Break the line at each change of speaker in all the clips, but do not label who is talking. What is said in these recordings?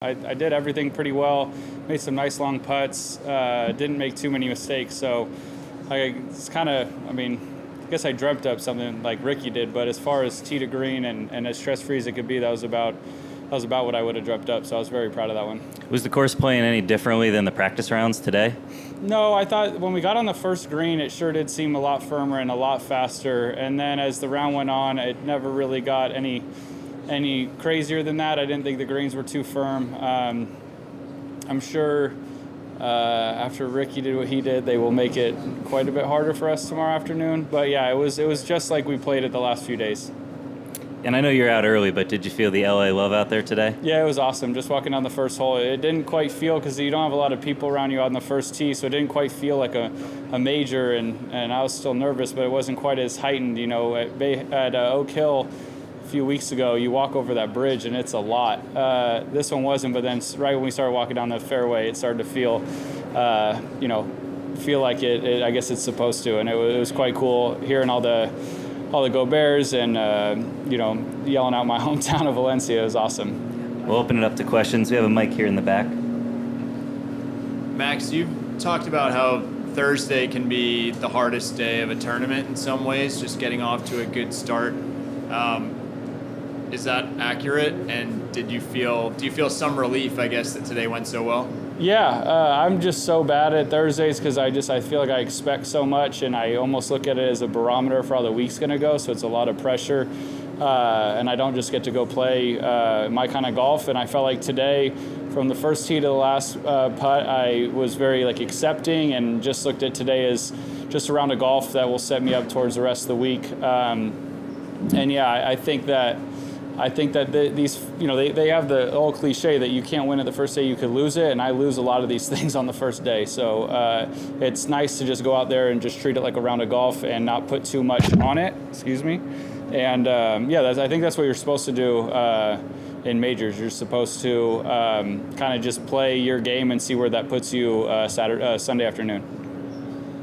I did everything pretty well, made some nice long putts, didn't make too many mistakes. So it's kind of, I guess I dreamt up something like Ricky did, but as far as tee to green and as stress-free as it could be, that was about what I would have dreamt up. So I was very proud of that one.
Was the course playing any differently than the practice rounds today?
No, I thought when we got on the first green, it sure did seem a lot firmer and a lot faster. And then as the round went on, it never really got any crazier than that. I didn't think the greens were too firm. I'm sure after Ricky did what he did, they will make it quite a bit harder for us tomorrow afternoon. But yeah, it was just like we played it the last few days.
And I know you're out early, but did you feel the LA love out there today?
Yeah, it was awesome. Just walking down the first hole, it didn't quite feel, because you don't have a lot of people around you on the first tee, so it didn't quite feel like a major, and I was still nervous, but it wasn't quite as heightened. You know, at Oak Hill a few weeks ago, you walk over that bridge and it's a lot. This one wasn't, but then right when we started walking down the fairway, it started to feel, like it I guess it's supposed to, and it was quite cool hearing all the Go Bears and, yelling out my hometown of Valencia. It was awesome.
We'll open it up to questions. We have a mic here in the back.
Max, you've talked about how Thursday can be the hardest day of a tournament in some ways, just getting off to a good start. Is that accurate? And do you feel some relief, I guess, that today went so well?
Yeah, I'm just so bad at Thursdays because I feel like I expect so much, and I almost look at it as a barometer for how the week's going to go, so it's a lot of pressure, and I don't just get to go play my kind of golf. And I felt like today, from the first tee to the last putt, I was very accepting, and just looked at today as just a round of golf that will set me up towards the rest of the week. And yeah, I think that these, they have the old cliche that you can't win it the first day, you could lose it, and I lose a lot of these things on the first day. So it's nice to just go out there and just treat it like a round of golf and not put too much on it. Excuse me. And I think that's what you're supposed to do in majors. You're supposed to kind of just play your game and see where that puts you Sunday afternoon.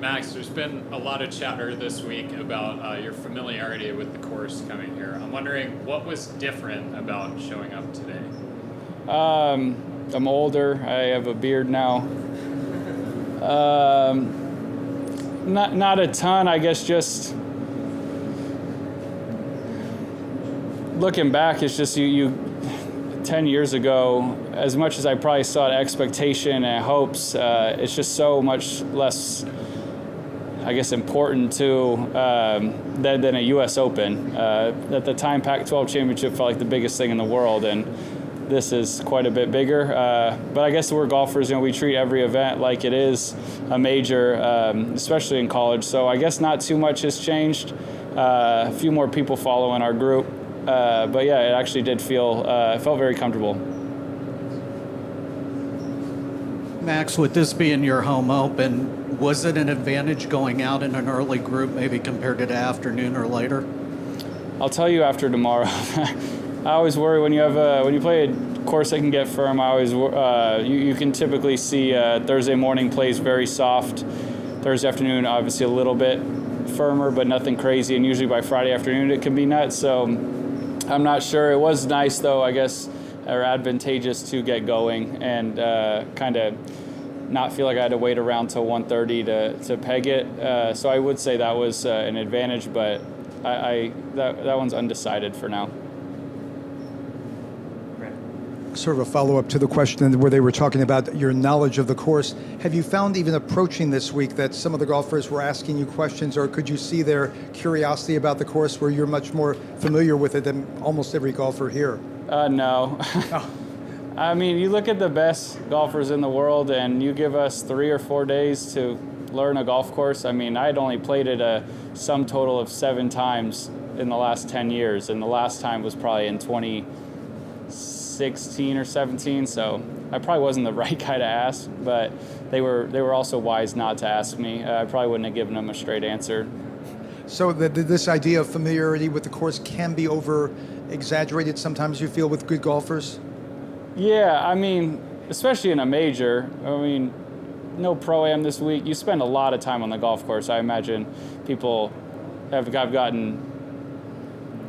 Max, there's been a lot of chatter this week about your familiarity with the course coming here. I'm wondering, what was different about showing up today?
I'm older. I have a beard now. Not a ton. I guess just looking back, it's just you 10 years ago, as much as I probably saw expectation and hopes, it's just so much less, I guess, important to than a U.S. Open. At the time, Pac-12 championship felt like the biggest thing in the world, and this is quite a bit bigger. But I guess we're golfers, we treat every event like it is a major, especially in college. So I guess not too much has changed. A few more people follow in our group. But yeah, it actually did it felt very comfortable.
Max, with this being your home open, was it an advantage going out in an early group, maybe compared to the afternoon or later?
I'll tell you after tomorrow. I always worry when you play a course that can get firm. I always you can typically see Thursday morning plays very soft. Thursday afternoon, obviously a little bit firmer, but nothing crazy. And usually by Friday afternoon, it can be nuts. So I'm not sure. It was nice though, I guess, or advantageous to get going and kind of not feel like I had to wait around till 1:30 to peg it. So I would say that was an advantage, but that one's undecided for now.
Sort of a follow-up to the question where they were talking about your knowledge of the course. Have you found even approaching this week that some of the golfers were asking you questions, or could you see their curiosity about the course where you're much more familiar with it than almost every golfer here?
No.
Oh.
I mean, you look at the best golfers in the world and you give us 3 or 4 days to learn a golf course. I mean, I had only played it a sum total of 7 times in the last 10 years, and the last time was probably in 2016 or 17, so I probably wasn't the right guy to ask, but they were also wise not to ask me. I probably wouldn't have given them a straight answer.
So this idea of familiarity with the course can be over-exaggerated sometimes, you feel, with good golfers?
Yeah, I mean, especially in a major. I mean, no Pro-Am this week. You spend a lot of time on the golf course. I imagine people have gotten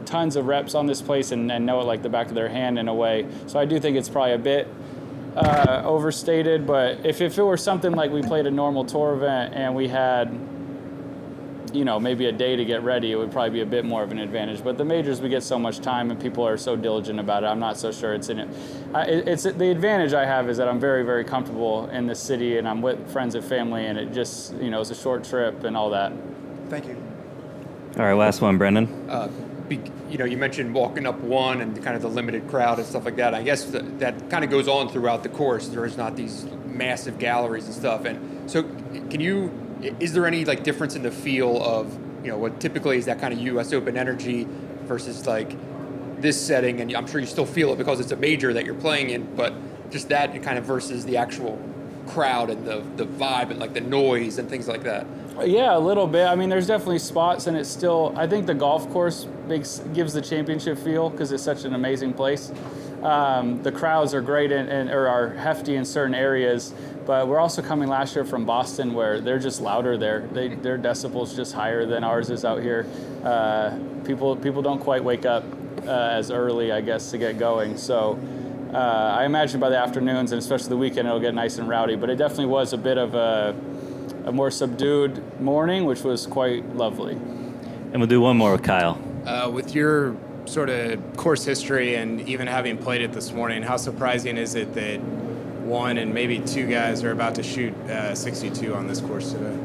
tons of reps on this place and know it like the back of their hand in a way. So I do think it's probably a bit overstated, but if it were something like we played a normal tour event and we had, maybe a day to get ready, it would probably be a bit more of an advantage. But the majors, we get so much time and people are so diligent about it. I'm not so sure it's in it. It's the advantage I have is that I'm very, very comfortable in this city and I'm with friends and family, and it just, it's a short trip and all that.
Thank you.
All right, last one, Brendan.
You mentioned walking up one and kind of the limited crowd and stuff like that. I guess that kind of goes on throughout the course. There is not these massive galleries and stuff. And so is there any like difference in the feel of, what typically is that kind of US Open energy versus like this setting? And I'm sure you still feel it because it's a major that you're playing in, but just that kind of versus the actual crowd and the vibe and like the noise and things like that.
Yeah, a little bit. I mean, there's definitely spots, and it's still, I think the golf course gives the championship feel because it's such an amazing place. The crowds are great or are hefty in certain areas, but we're also coming last year from Boston where they're just louder there. Their decibels just higher than ours is out here. People don't quite wake up as early, I guess, to get going. So I imagine by the afternoons and especially the weekend it'll get nice and rowdy, but it definitely was a bit of a more subdued morning, which was quite lovely.
And we'll do one more with Kyle.
With your sort of course history and even having played it this morning, how surprising is it that one and maybe two guys are about to shoot 62 on this course today?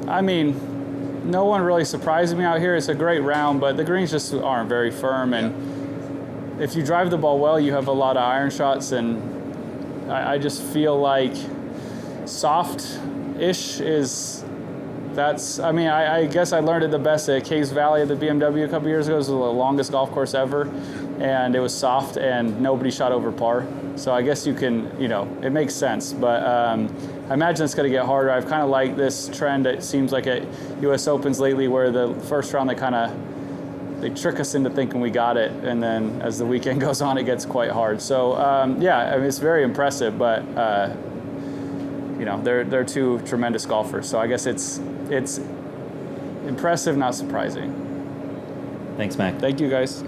I mean, no one really surprises me out here. It's a great round, but the greens just aren't very firm. And if you drive the ball well, you have a lot of iron shots, and I just feel like soft-ish I guess I learned it the best at Caves Valley at the BMW a couple years ago. It was the longest golf course ever, and it was soft, and nobody shot over par. So I guess you can, it makes sense. But I imagine it's going to get harder. I've kind of liked this trend. It seems like at U.S. Opens lately where the first round they trick us into thinking we got it, and then as the weekend goes on, it gets quite hard. So, it's very impressive, but they're two tremendous golfers. So I guess it's impressive, not surprising.
Thanks, Mac.
Thank you, guys.